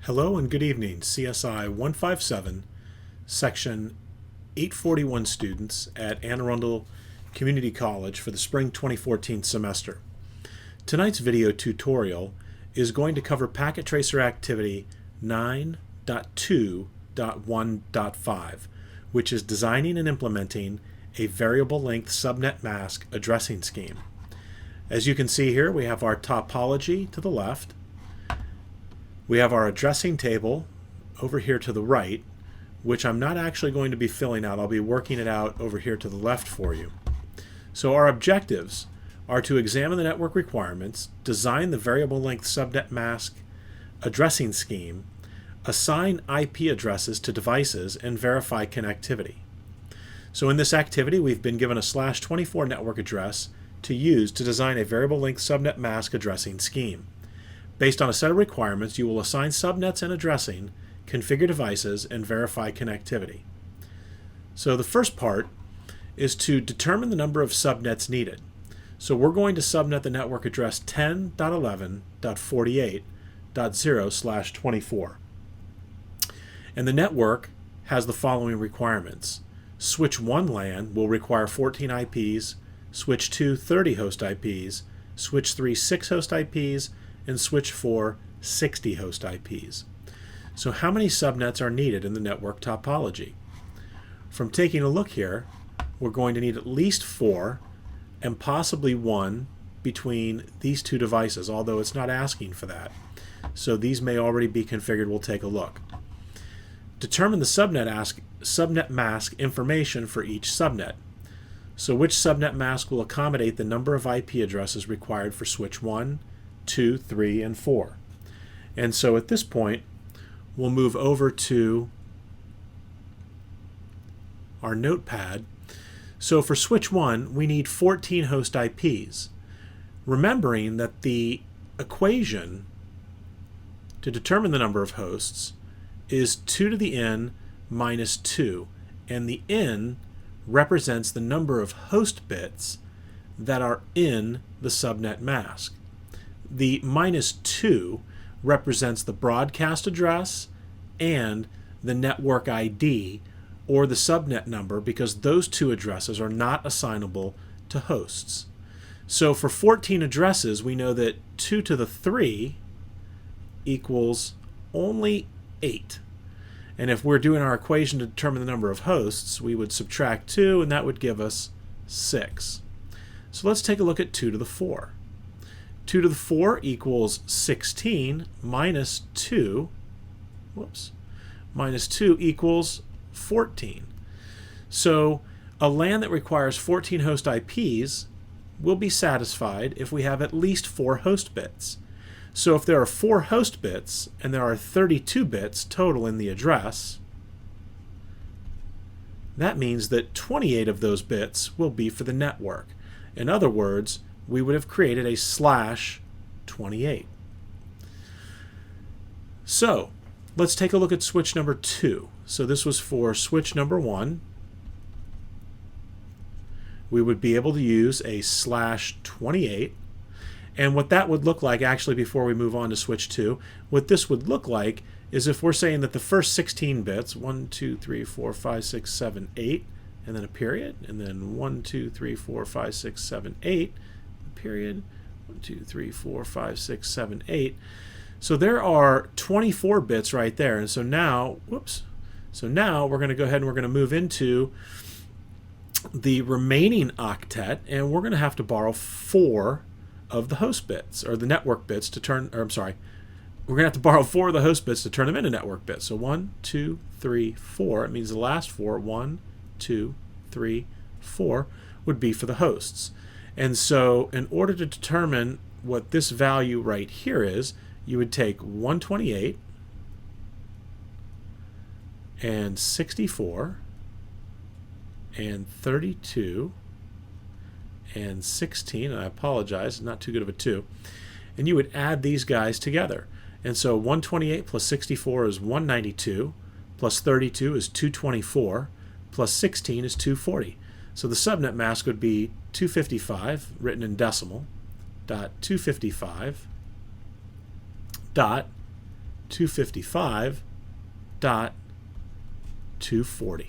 Hello and good evening, CSI 157 Section 841 students at Anne Arundel Community College for the spring 2014 semester. Tonight's video tutorial is going to cover PacketTracer activity 9.2.1.5, which is designing and implementing a variable length subnet mask addressing scheme. As you can see here, we have our topology to the left. We have our addressing table over here to the right, which I'm not actually going to be filling out. I'll be working it out over here to the left for you. So our objectives are to examine the network requirements, design the variable length subnet mask addressing scheme, assign IP addresses to devices, and verify connectivity. So in this activity, we've been given a /24 network address to use to design a variable length subnet mask addressing scheme. Based on a set of requirements, you will assign subnets and addressing, configure devices, and verify connectivity. So the first part is to determine the number of subnets needed. So we're going to subnet the network address 10.11.48.0/24. And the network has the following requirements. Switch 1 LAN will require 14 IPs, switch 2 30 host IPs, switch 3 6 host IPs, and switch 4 60 host IPs. So how many subnets are needed in the network topology? From taking a look here, we're going to need at least 4 and possibly 1 between these two devices, although it's not asking for that. So these may already be configured. We'll take a look. Determine the subnet mask information for each subnet. So which subnet mask will accommodate the number of IP addresses required for switch 1, 2, 3, and 4. And so at this point, we'll move over to our notepad. So for switch 1, we need 14 host IPs. Remembering that the equation to determine the number of hosts is 2 to the n minus 2, and the n represents the number of host bits that are in the subnet mask. The minus 2 represents the broadcast address and the network ID, or the subnet number, because those two addresses are not assignable to hosts. So for 14 addresses, we know that 2 to the 3 equals only 8. And if we're doing our equation to determine the number of hosts, we would subtract 2, and that would give us 6. So let's take a look at 2 to the 4. 2 to the 4 equals 16 minus 2, minus 2 equals 14. So a LAN that requires 14 host IPs will be satisfied if we have at least 4 host bits. So if there are 4 host bits and there are 32 bits total in the address, that means that 28 of those bits will be for the network. In other words, we would have created a /28. So let's take a look at switch number 2. So this was for switch number 1. We would be able to use a /28. And what that would look like, actually, before we move on to switch 2, what this would look like is if we're saying that the first 16 bits, 1, 2, 3, 4, 5, 6, 7, 8, and then a period, and then 1, 2, 3, 4, 5, 6, 7, 8, period, 1, 2, 3, 4, 5, 6, 7, 8. So there are 24 bits right there. And so now, so now we're going to go ahead and we're going to move into the remaining octet, and we're going to have to borrow 4 of the host bits, or the network bits, to turn, or I'm sorry, we're going to have to borrow 4 of the host bits to turn them into network bits. So 1, 2, 3, 4. It means the last 4, 1, 2, 3, 4, would be for the hosts. And so in order to determine what this value right here is, you would take 128 and 64 and 32 and 16, and I apologize, not too good of a 2, and you would add these guys together. And so 128 plus 64 is 192, plus 32 is 224, plus 16 is 240. So the subnet mask would be 255, written in decimal, dot 255 dot 255.240.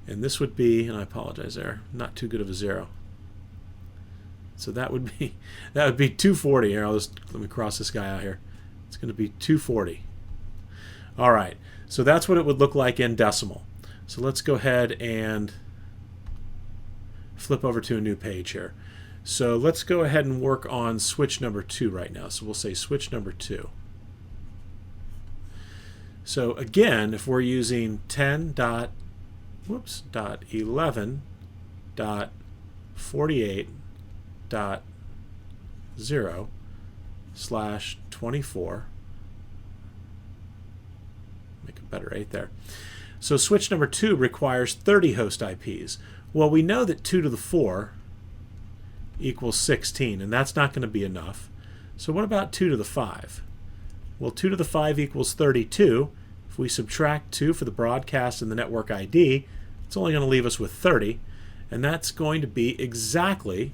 And this would be, and I apologize there, not too good of a 0. So that would be 240 here. Let me cross this guy out here. It's going to be 240. All right. So that's what it would look like in decimal. So let's go ahead and flip over to a new page here. So let's go ahead and work on switch number 2 right now. So we'll say switch number 2. So again, if we're using 10.11.48.0/24, make a better 8 there. So switch number 2 requires 30 host IPs. Well, we know that 2 to the 4 equals 16, and that's not going to be enough. So what about 2 to the 5? Well, 2 to the 5 equals 32. If we subtract 2 for the broadcast and the network ID, it's only going to leave us with 30, and that's going to be exactly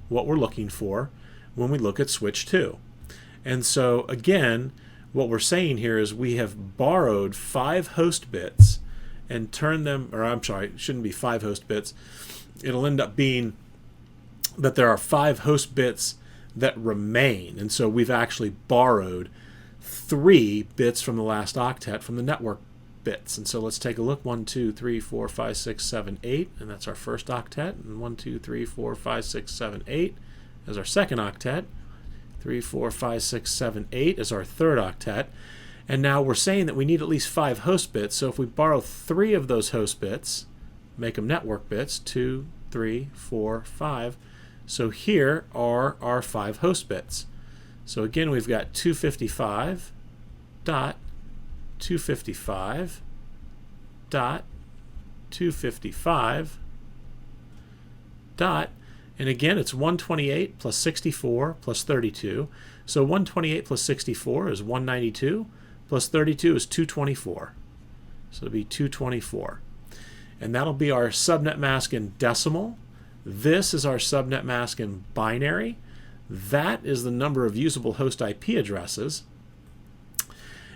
what we're looking for when we look at switch 2. And so again, what we're saying here is we have borrowed 5 host bits and turned them, or I'm sorry, it shouldn't be 5 host bits. It'll end up being that there are 5 host bits that remain. And so we've actually borrowed 3 bits from the last octet from the network bits. And so let's take a look. 1, 2, 3, 4, 5, 6, 7, 8, and that's our first octet. And 1, 2, 3, 4, 5, 6, 7, 8 is our second octet. 3, 4, 5, 6, 7, 8 is our third octet. And now we're saying that we need at least 5 host bits. So if we borrow 3 of those host bits, make them network bits, 2, 3, 4, 5. So here are our 5 host bits. So again, we've got 255.255.255. And again, it's 128 plus 64 plus 32. So 128 plus 64 is 192, plus 32 is 224. So it'll be 224. And that'll be our subnet mask in decimal. This is our subnet mask in binary. That is the number of usable host IP addresses.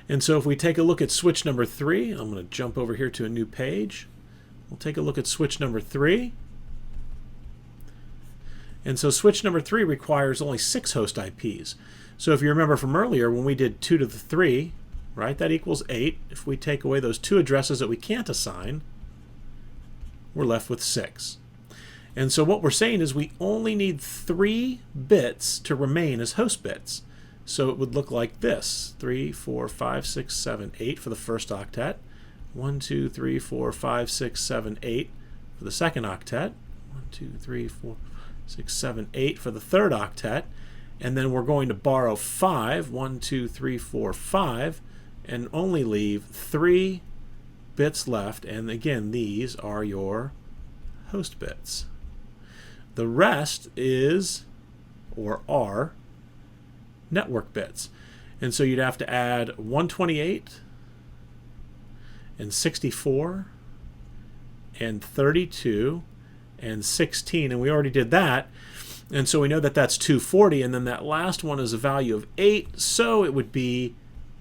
And so if we take a look at switch number 3, I'm going to jump over here to a new page. We'll take a look at switch number 3. And so switch number 3 requires only 6 host IPs. So if you remember from earlier, when we did 2 to the 3, right, that equals 8. If we take away those 2 addresses that we can't assign, we're left with 6. And so what we're saying is we only need 3 bits to remain as host bits. So it would look like this: 3, 4, 5, 6, 7, 8 for the first octet. 1, 2, 3, 4, 5, 6, 7, 8 for the second octet. 1, 2, 3, 4, 6, 7, 8 for the third octet. And then we're going to borrow 5, 1, 2, 3, 4, 5, and only leave 3 bits left. And again, these are your host bits. The rest is, or are, network bits. And so you'd have to add 128 and 64 and 32 and 16, and we already did that. And so we know that that's 240, and then that last one is a value of 8, so it would be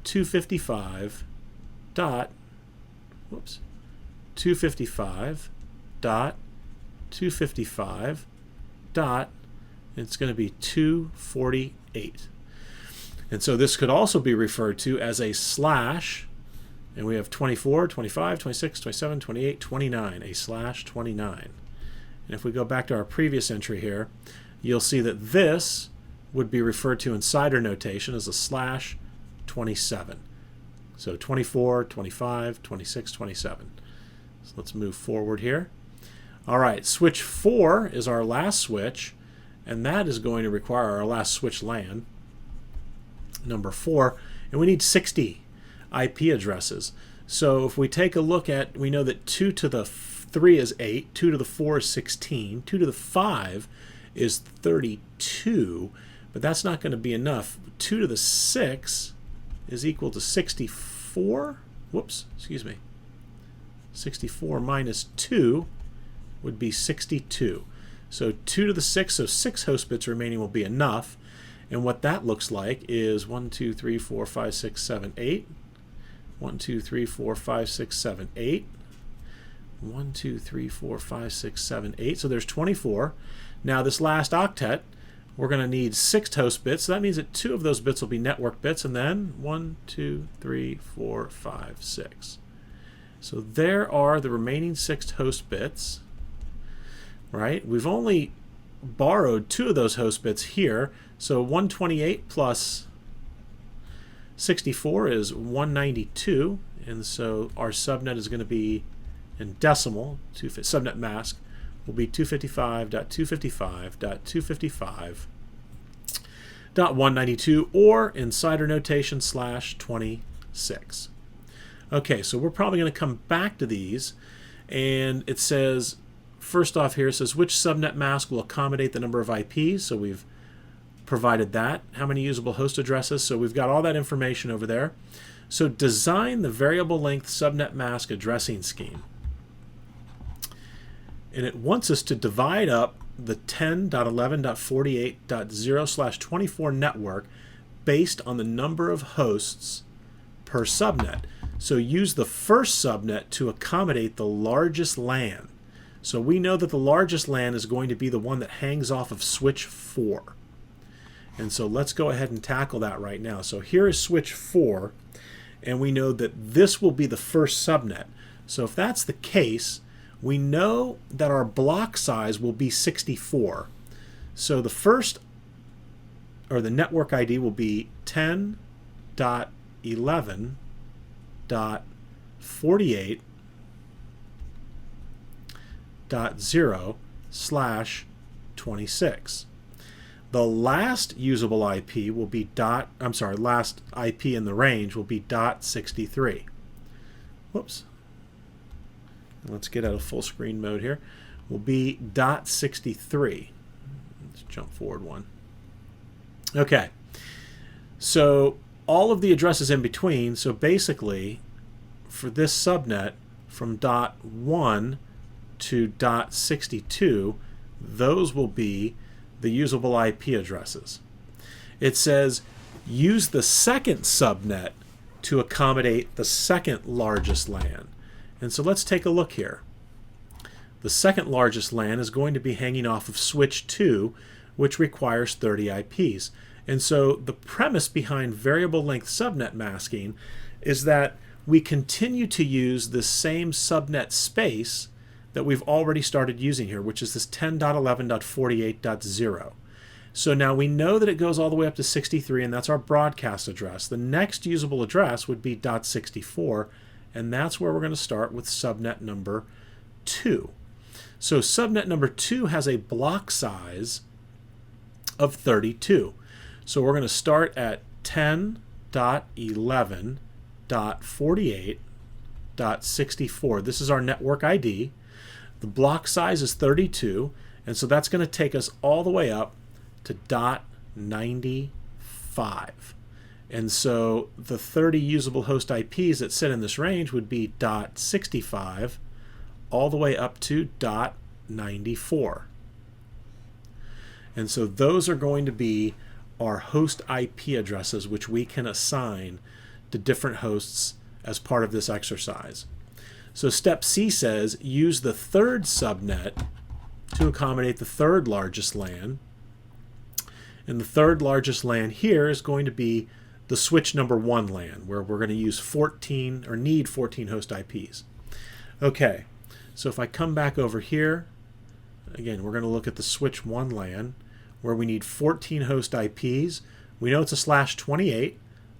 255 dot, whoops, 255 dot 255 dot, it's going to be 248. And so this could also be referred to as a slash, and we have 24, 25, 26, 27, 28, 29, a slash 29. And if we go back to our previous entry here, you'll see that this would be referred to in CIDR notation as a slash 27. So 24, 25, 26, 27. So let's move forward here. All right, switch 4 is our last switch, and that is going to require our last switch LAN, number 4, and we need 60 IP addresses. So if we take a look at, we know that 2 to the 3 is 8, 2 to the 4 is 16, 2 to the 5 is 32, but that's not going to be enough. 2 to the 6 is equal to 64. Whoops, excuse me. 64 minus 2 would be 62. So 2 to the 6, so 6 host bits remaining will be enough. And what that looks like is 1, 2, 3, 4, 5, 6, 7, 8. 1, 2, 3, 4, 5, 6, 7, 8. 1, 2, 3, 4, 5, 6, 7, 8. So there's 24. Now this last octet, we're going to need 6 host bits. So that means that 2 of those bits will be network bits, and then 1, 2, 3, 4, 5, 6. So there are the remaining 6 host bits, right? We've only borrowed 2 of those host bits here. So 128 plus 64 is 192, and so our subnet is going to be in decimal. Subnet mask will be 255.255.255.192, or insider notation /26. Okay, so we're probably going to come back to these, and it says, first off here, it says which subnet mask will accommodate the number of IPs. So we've provided that. How many usable host addresses? So we've got all that information over there. So design the variable length subnet mask addressing scheme. And it wants us to divide up the 10.11.48.0/24 network based on the number of hosts per subnet. So use the first subnet to accommodate the largest LAN. So we know that the largest LAN is going to be the one that hangs off of switch 4. And so let's go ahead and tackle that right now. So here is switch 4, and we know that this will be the first subnet. So if that's the case, we know that our block size will be 64. So the first, or the network ID, will be 10.11.48.0/26. The last usable IP will be last IP in the range will be .63. Whoops. Let's get out of full screen mode here. Will be .63. Let's jump forward one. Okay. So all of the addresses in between, so basically for this subnet from .1 to .62, those will be the usable IP addresses. It says use the second subnet to accommodate the second largest LAN. And so let's take a look here. The second largest LAN is going to be hanging off of switch 2, which requires 30 IPs. And so the premise behind variable length subnet masking is that we continue to use the same subnet space that we've already started using here, which is this 10.11.48.0. So now we know that it goes all the way up to 63, and that's our broadcast address. The next usable address would be .64, and that's where we're going to start with subnet number 2. So subnet number 2 has a block size of 32. So we're going to start at 10.11.48.64. This is our network ID. The block size is 32, and so that's going to take us all the way up to .95. And so the 30 usable host IPs that sit in this range would be .65 all the way up to .94. And so those are going to be our host IP addresses, which we can assign to different hosts as part of this exercise. So step C says use the third subnet to accommodate the third largest LAN. And the third largest LAN here is going to be the switch number 1 LAN, where we're going to use 14 or need 14 host IPs. Okay, so if I come back over here, again, we're going to look at the switch 1 LAN, where we need 14 host IPs. We know it's a /28.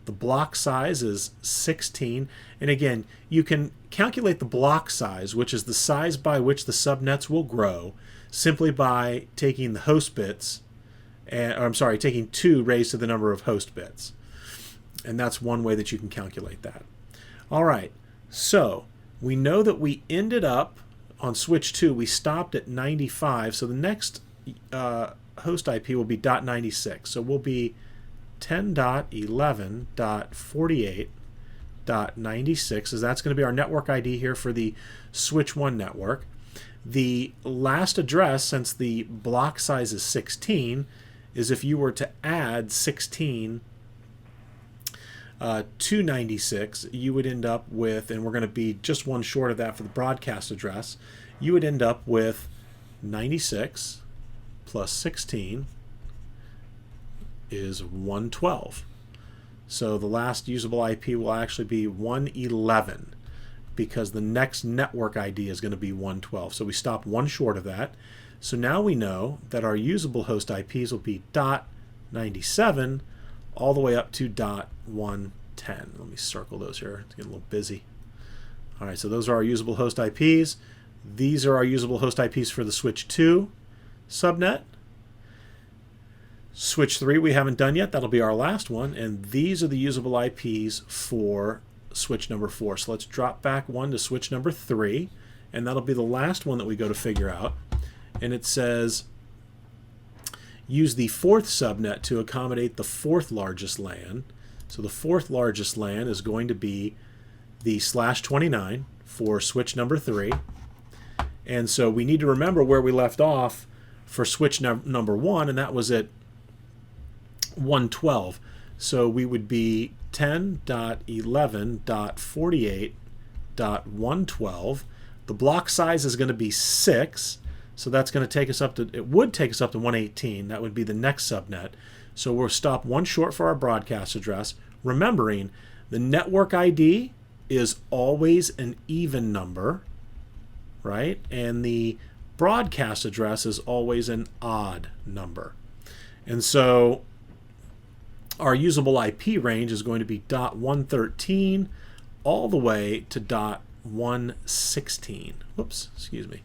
The block size is 16. And again, you can calculate the block size, which is the size by which the subnets will grow, simply by taking the host bits, taking 2 raised to the number of host bits. And that's one way that you can calculate that. All right, so we know that we ended up on switch 2, we stopped at 95. So the next host IP will be .96. So we'll be 10.11.48.96, as that's going to be our network ID here for the switch 1 network. The last address, since the block size is 16, is if you were to add 16 to 96, you would end up with, and we're going to be just one short of that for the broadcast address, you would end up with 96 plus 16 is 112. So the last usable IP will actually be 111 because the next network ID is going to be 112. So we stopped one short of that. So now we know that our usable host IPs will be .97 all the way up to .110. Let me circle those here. It's getting a little busy. All right, so those are our usable host IPs. These are our usable host IPs for the switch 2 subnet. Switch 3 we haven't done yet. That'll be our last one. And these are the usable IPs for switch number 4. So let's drop back one to switch number 3. And that'll be the last one that we go to figure out. And it says, use the 4th subnet to accommodate the 4th largest LAN. So the 4th largest LAN is going to be the /29 for switch number 3. And so we need to remember where we left off for switch number 1, and that was at 112. So we would be 10.11.48.112. The block size is going to be 6. So that's going to take us up to, it would take us up to 118. That would be the next subnet. So we'll stop one short for our broadcast address, remembering the network ID is always an even number, right? And the broadcast address is always an odd number. And so our usable IP range is going to be .113 all the way to .116. Whoops, excuse me.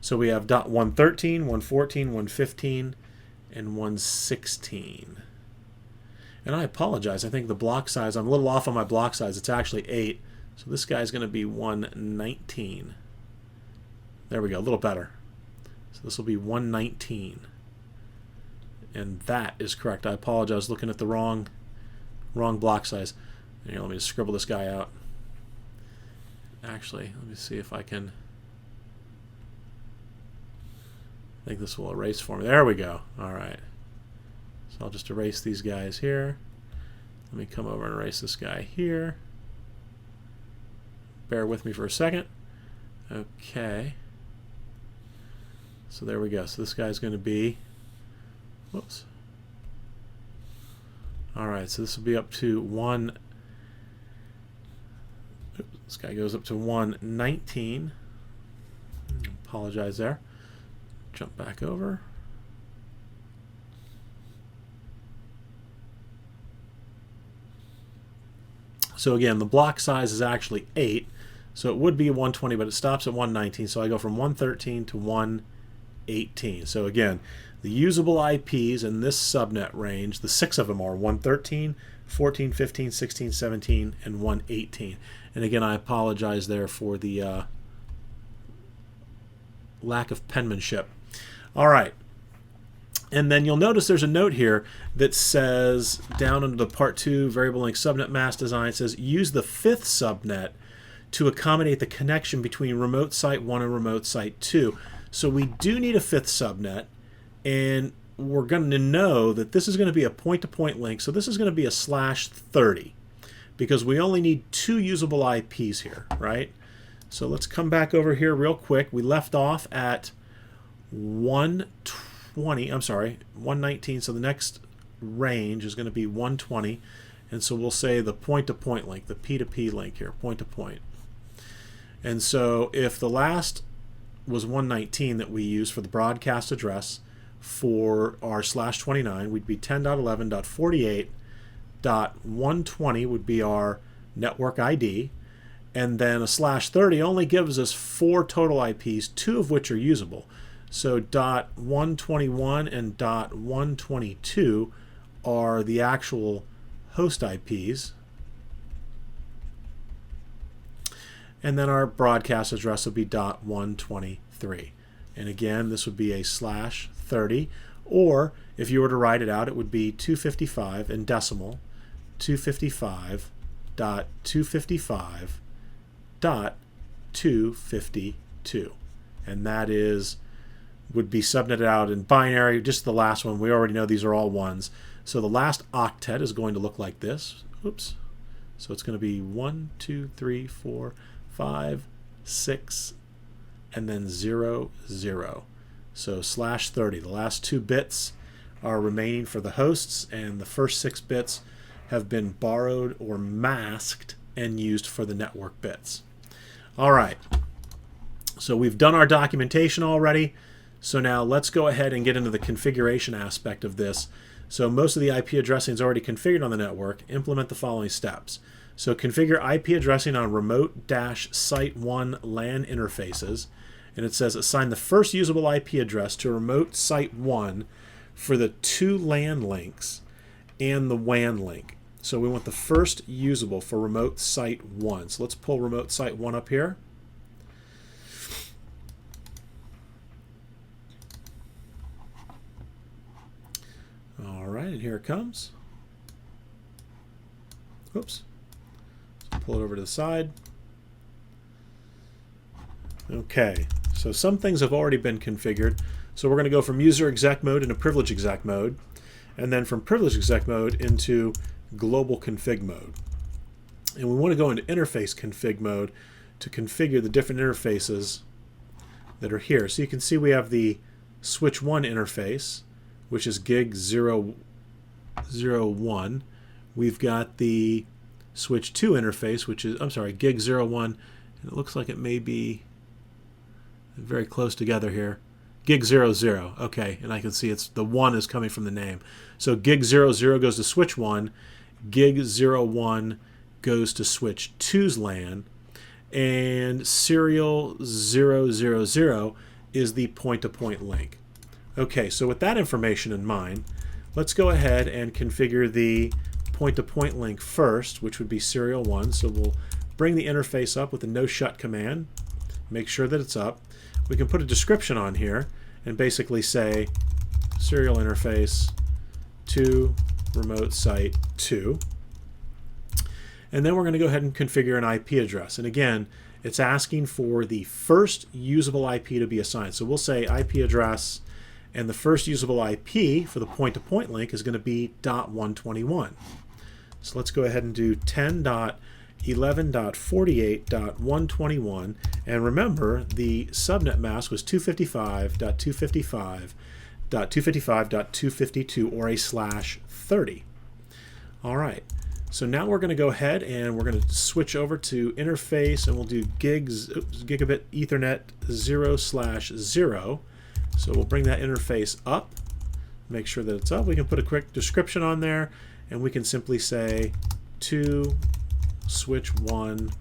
So we have .113, 114, 115, and 116. And I apologize. I think the block size, I'm a little off on my block size. It's actually 8. So this guy's going to be 119. There we go, a little better. So this will be 119. And that is correct. I apologize, looking at the wrong block size. Here, let me just scribble this guy out. Actually, let me see if I can. I think this will erase for me. There we go. All right. So I'll just erase these guys here. Let me come over and erase this guy here. Bear with me for a second. Okay. So there we go. So this guy's going to be, whoops. All right. So this will be up to this guy goes up to 119. Apologize there. Jump back over. So again, the block size is actually 8. So it would be 120, but it stops at 119. So I go from 113 to 118. So again, the usable IPs in this subnet range, the 6 of them are 113, 14, 15, 16, 17, and 118. And again, I apologize there for the lack of penmanship. All right. And then you'll notice there's a note here that says, down under the Part 2 variable length subnet mask design, it says, use the 5th subnet to accommodate the connection between remote site 1 and remote site 2. So we do need a 5th subnet, and we're going to know that this is going to be a point-to-point link. So this is going to be a /30 because we only need 2 usable IPs here, right? So let's come back over here real quick. We left off at 119, so the next range is going to be 120, and so we'll say the point-to-point link, the P2P link here, point-to-point. And so if the last was 119 that we use for the broadcast address for our /29, we'd be 10.11.48.120 would be our network ID, and then a /30 only gives us 4 total IPs, 2 of which are usable. So .121 and .122 are the actual host IPs. And then our broadcast address will be .123. And again, this would be a /30. Or if you were to write it out, it would be 255 in decimal, 255.255.252. And that is would be subnetted out in binary. Just the last one, we already know these are all ones. So the last octet is going to look like this. Oops. So it's going to be 1, 2, 3, 4, 5, 6, and then 0, 0. So /30. The last 2 bits are remaining for the hosts, and the first 6 bits have been borrowed or masked and used for the network bits. All right. So we've done our documentation already. So now let's go ahead and get into the configuration aspect of this. So most of the IP addressing is already configured on the network. Implement the following steps. So configure IP addressing on remote-site1 LAN interfaces. And it says assign the first usable IP address to remote site 1 for the 2 LAN links and the WAN link. So we want the first usable for remote site 1. So let's pull remote site 1 up here. All right, and here it comes. Oops. So pull it over to the side. Okay, so some things have already been configured. So we're going to go from user exec mode into privilege exec mode, and then from privilege exec mode into global config mode. And we want to go into interface config mode to configure the different interfaces that are here. So you can see we have the switch 1 interface, which is gig 001. We've got the switch 2 interface, which is, I'm sorry, gig 01. And it looks like it may be very close together here. Gig 00. Okay, and I can see it's the 1 is coming from the name. So gig 00 goes to switch 1. Gig 01 goes to switch 2's LAN. And serial 000 is the point-to-point link. Okay, so with that information in mind, let's go ahead and configure the point-to-point link first, which would be serial 1. So we'll bring the interface up with the no shut command, make sure that it's up. We can put a description on here and basically say serial interface to remote site 2. And then we're going to go ahead and configure an IP address. And again, it's asking for the first usable IP to be assigned. So we'll say IP address, and the first usable IP for the point-to-point link is going to be .121. So let's go ahead and do 10.11.48.121. And remember, the subnet mask was 255.255.255.252 or a /30. All right. So now we're going to go ahead and we're going to switch over to interface, and we'll do gigabit Ethernet 0/0. So we'll bring that interface up, make sure that it's up. We can put a quick description on there, and we can simply say to switch 1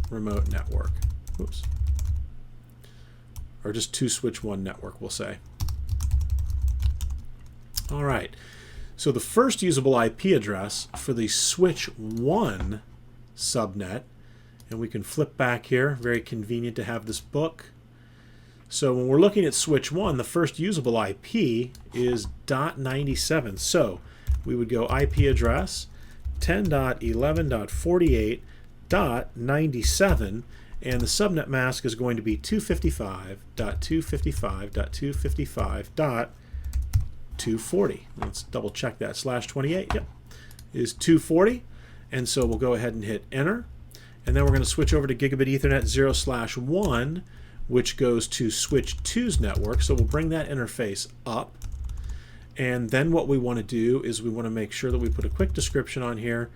remote network. Oops. Or just to switch 1 network, we'll say. All right. So the first usable IP address for the switch 1 subnet, and we can flip back here. Very convenient to have this book. So when we're looking at switch 1, the first usable IP is .97. So we would go IP address 10.11.48.97, and the subnet mask is going to be 255.255.255.240. Let's double check that. /28, yep, is 240. And so we'll go ahead and hit enter. And then we're going to switch over to gigabit Ethernet 0/1, which goes to switch 2's network. So we'll bring that interface up. And then what we want to do is we want to make sure that we put a quick description on here.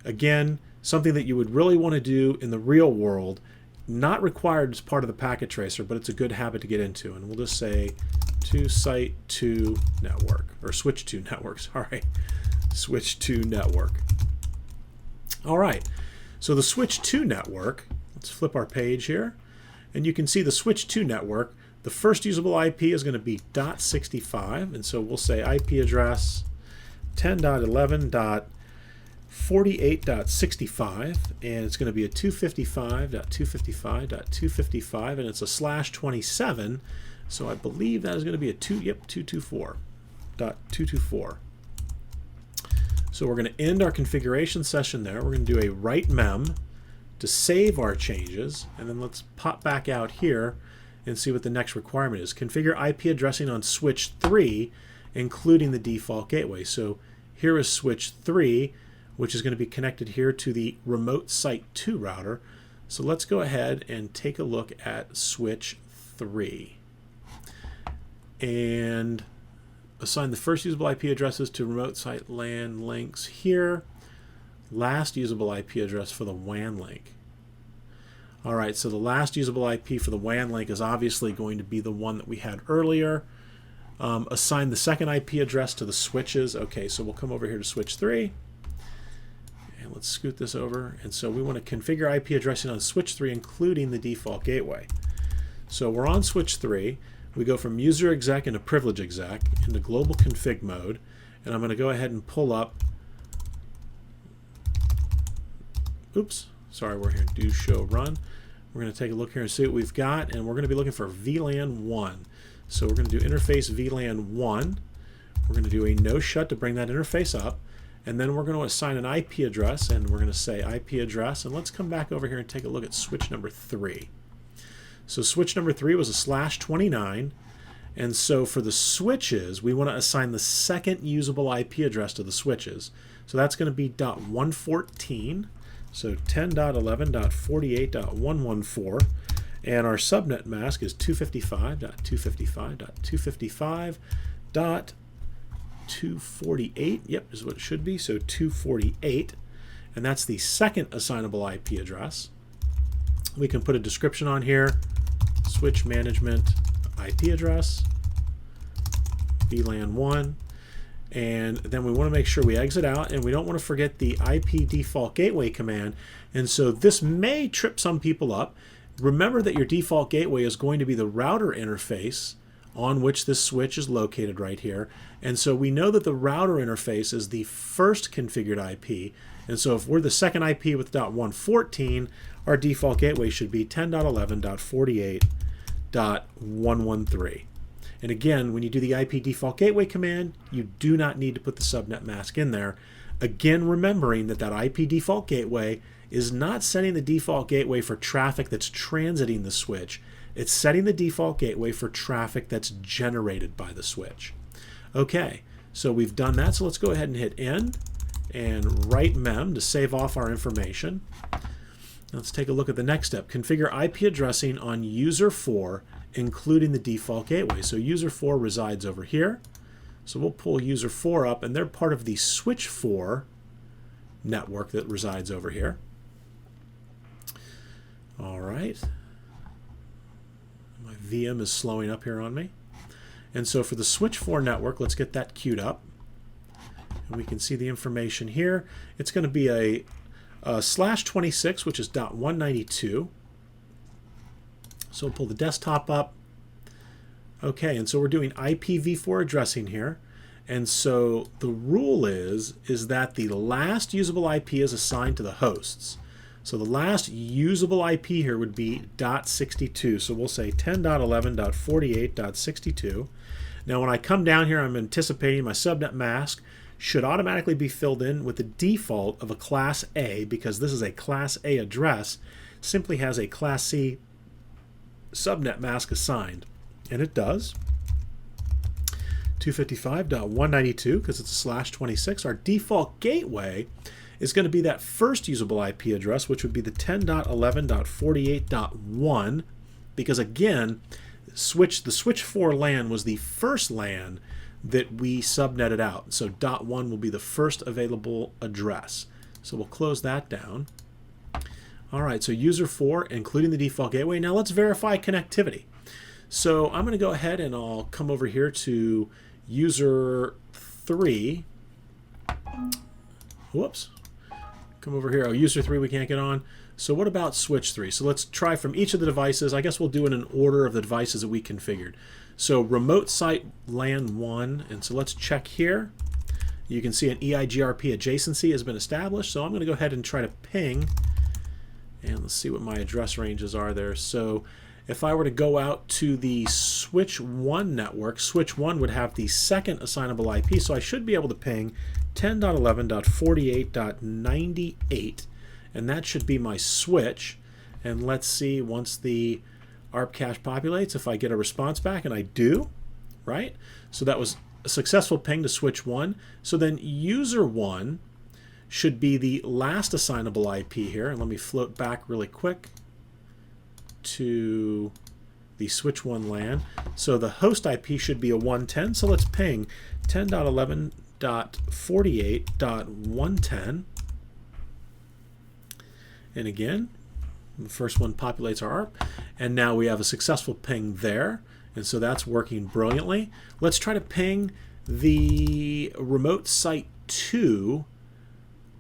Again, something that you would really want to do in the real world, not required as part of the PacketTracer, but it's a good habit to get into. And we'll just say to site 2 network, or switch 2 network, sorry. Switch 2 network. All right, so the switch 2 network, let's flip our page here. And you can see the switch 2 network, the first usable IP is going to be .65, and so we'll say IP address 10.11.48.65, and it's going to be a 255.255.255, and it's a /27, so I believe that is going to be a 224.224. So we're going to end our configuration session there. We're going to do a write mem to save our changes, and then let's pop back out here and see what the next requirement is. Configure IP addressing on switch 3, including the default gateway. So here is switch 3, which is going to be connected here to the remote site 2 router. So let's go ahead and take a look at switch 3 and assign the first usable IP addresses to remote site LAN links here. Last usable IP address for the WAN link. All right, so the last usable IP for the WAN link is obviously going to be the one that we had earlier. Assign the second IP address to the switches. Okay, so we'll come over here to switch 3. And let's scoot this over. And so we want to configure IP addressing on switch 3, including the default gateway. So we're on switch 3. We go from user exec into privilege exec into global config mode. And I'm going to go ahead and pull up. Oops, sorry, we're here. Do show run. We're going to take a look here and see what we've got. And we're going to be looking for VLAN 1. So we're going to do interface VLAN 1. We're going to do a no shut to bring that interface up. And then we're going to assign an IP address, and we're going to say IP address. And let's come back over here and take a look at switch number 3. So switch number 3 was a /29. And so for the switches, we want to assign the second usable IP address to the switches. So that's going to be .114. So 10.11.48.114. And our subnet mask is 255.255.255.248. Yep, is what it should be. So 248. And that's the second assignable IP address. We can put a description on here. Switch management IP address. VLAN 1. And then we want to make sure we exit out, and we don't want to forget the IP default gateway command. And so this may trip some people up. Remember that your default gateway is going to be the router interface on which this switch is located right here. And so we know that the router interface is the first configured IP. And so if we're the second IP with .114, our default gateway should be 10.11.48.113. And again, when you do the IP default gateway command, you do not need to put the subnet mask in there. Again, remembering that that IP default gateway is not setting the default gateway for traffic that's transiting the switch. It's setting the default gateway for traffic that's generated by the switch. Okay, so we've done that. So let's go ahead and hit end and write mem to save off our information. Let's take a look at the next step. Configure IP addressing on user 4, including the default gateway. So user 4 resides over here. So we'll pull user 4 up, and they're part of the switch 4 network that resides over here. All right. My VM is slowing up here on me. And so for the switch 4 network, let's get that queued up. And we can see the information here. It's going to be a /26, which is .192. So we'll pull the desktop up. Okay, and so we're doing IPv4 addressing here. And so the rule is that the last usable IP is assigned to the hosts. So the last usable IP here would be .62. So we'll say 10.11.48.62. Now when I come down here, I'm anticipating my subnet mask should automatically be filled in with the default of a Class A, because this is a Class A address, simply has a Class C subnet mask assigned. And it does. 255.192, because it's a /26. Our default gateway is going to be that first usable IP address, which would be the 10.11.48.1, because again, the switch 4 LAN was the first LAN that we subnetted out. So .1 will be the first available address. So we'll close that down. All right, so user 4, including the default gateway. Now let's verify connectivity. So I'm going to go ahead and I'll come over here to user 3. Whoops. Come over here. Oh, user 3 we can't get on. So what about switch 3? So let's try from each of the devices. I guess we'll do it in order of the devices that we configured. So remote site LAN 1, and so let's check here. You can see an EIGRP adjacency has been established. So I'm going to go ahead and try to ping, and let's see what my address ranges are there. So if I were to go out to the switch 1 network, switch 1 would have the second assignable IP, so I should be able to ping 10.11.48.98, and that should be my switch. And let's see, once the ARP cache populates if I get a response back, and I do, right? So that was a successful ping to switch 1. So then user 1 should be the last assignable IP here. And let me float back really quick to the switch 1 LAN. So the host IP should be a 110. So let's ping 10.11.48.110. And again, the first one populates our ARP. And now we have a successful ping there. And so that's working brilliantly. Let's try to ping the remote site 2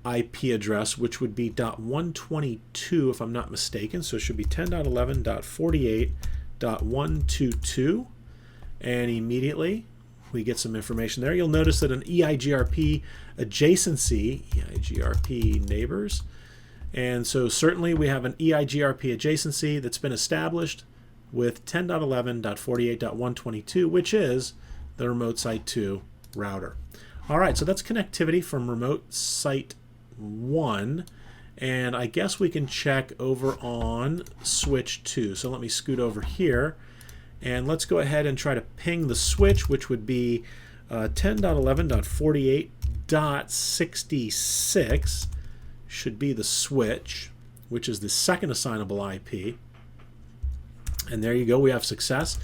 IP address, which would be .122 if I'm not mistaken. So it should be 10.11.48.122. And immediately we get some information there. You'll notice that an EIGRP adjacency, EIGRP neighbors. And so certainly we have an EIGRP adjacency that's been established with 10.11.48.122, which is the remote site 2 router. All right, so that's connectivity from remote site 1. And I guess we can check over on switch 2. So let me scoot over here. And let's go ahead and try to ping the switch, which would be 10.11.48.66 should be the switch, which is the second assignable IP. And there you go, we have success.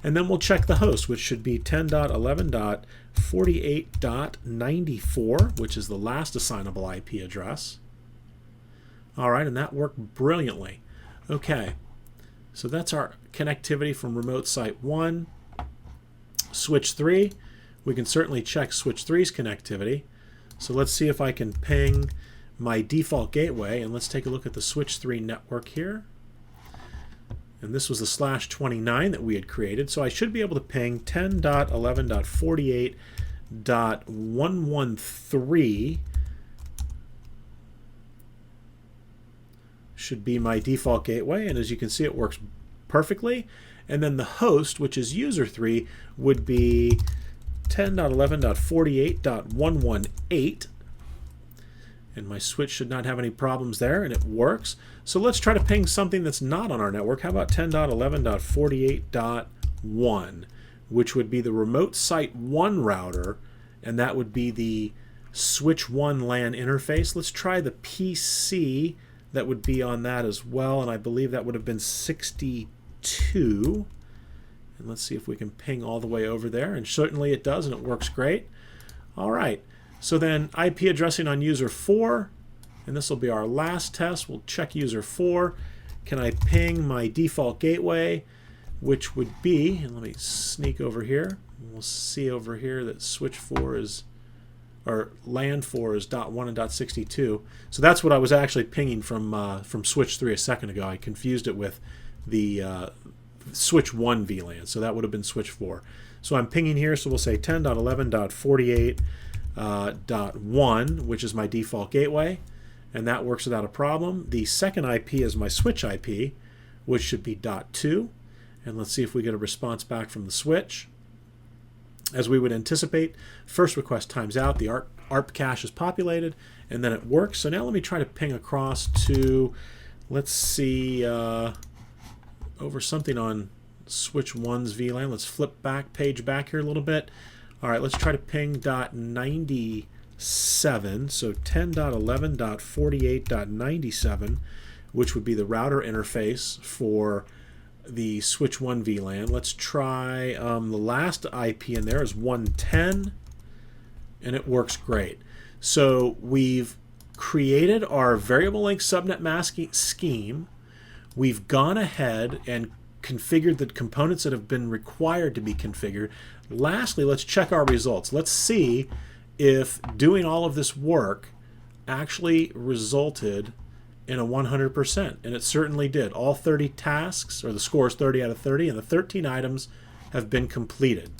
And then we'll check the host, which should be 10.11.48.94, which is the last assignable IP address. All right, and that worked brilliantly. Okay, so that's our connectivity from remote site 1. Switch 3, we can certainly check switch 3's connectivity. So let's see if I can ping my default gateway, and let's take a look at the switch 3 network here. And this was the /29 that we had created, so I should be able to ping 10.11.48.113 should be my default gateway, and as you can see it works perfectly. And then the host, which is user 3, would be 10.11.48.118. And my switch should not have any problems there, and it works. So let's try to ping something that's not on our network. How about 10.11.48.1, which would be the remote site 1 router, and that would be the switch 1 LAN interface. Let's try the PC that would be on that as well, and I believe that would have been 62. And let's see if we can ping all the way over there, and certainly it does, and it works great. All right. So then IP addressing on user 4, and this will be our last test. We'll check user 4. Can I ping my default gateway, which would be, and let me sneak over here. We'll see over here that switch 4 is, or LAN 4 is .1 and .62. So that's what I was actually pinging from switch 3 a second ago. I confused it with the switch 1 VLAN, so that would have been switch 4. So I'm pinging here, so we'll say 10.11.48.1, which is my default gateway, and that works without a problem. The second IP is my switch IP, which should be .2, and let's see if we get a response back from the switch. As we would anticipate, first request times out, the ARP cache is populated, and then it works. So now let me try to ping across to, let's see, over something on switch 1's VLAN. Let's flip back, page back here a little bit. All right, let's try to ping .97, so 10.11.48.97, which would be the router interface for the switch 1 VLAN. Let's try the last IP in there is 110, and it works great. So we've created our variable length subnet masking scheme. We've gone ahead and configured the components that have been required to be configured. Lastly, let's check our results. Let's see if doing all of this work actually resulted in a 100%, and it certainly did. All 30 tasks, or the score is 30 out of 30, and the 13 items have been completed.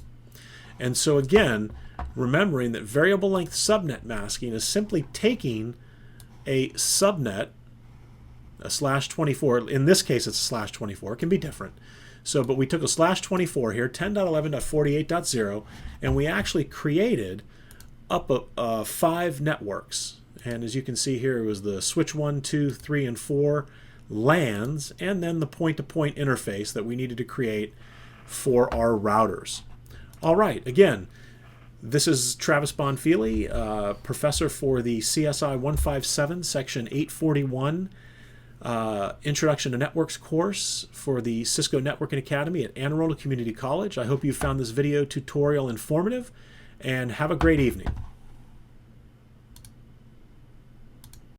And so again, remembering that variable length subnet masking is simply taking a subnet, a /24, in this case it's a /24, it can be different. So, but we took a /24 here, 10.11.48.0, and we actually created up 5 networks. And as you can see here, it was the switch 1, 2, 3, and 4. LANs, and then the point-to-point interface that we needed to create for our routers. All right, again, this is Travis Bonfili, professor for the CSI157 Section 841 Introduction to Networks course for the Cisco Networking Academy at Anne Arundel Community College. I hope you found this video tutorial informative, and have a great evening.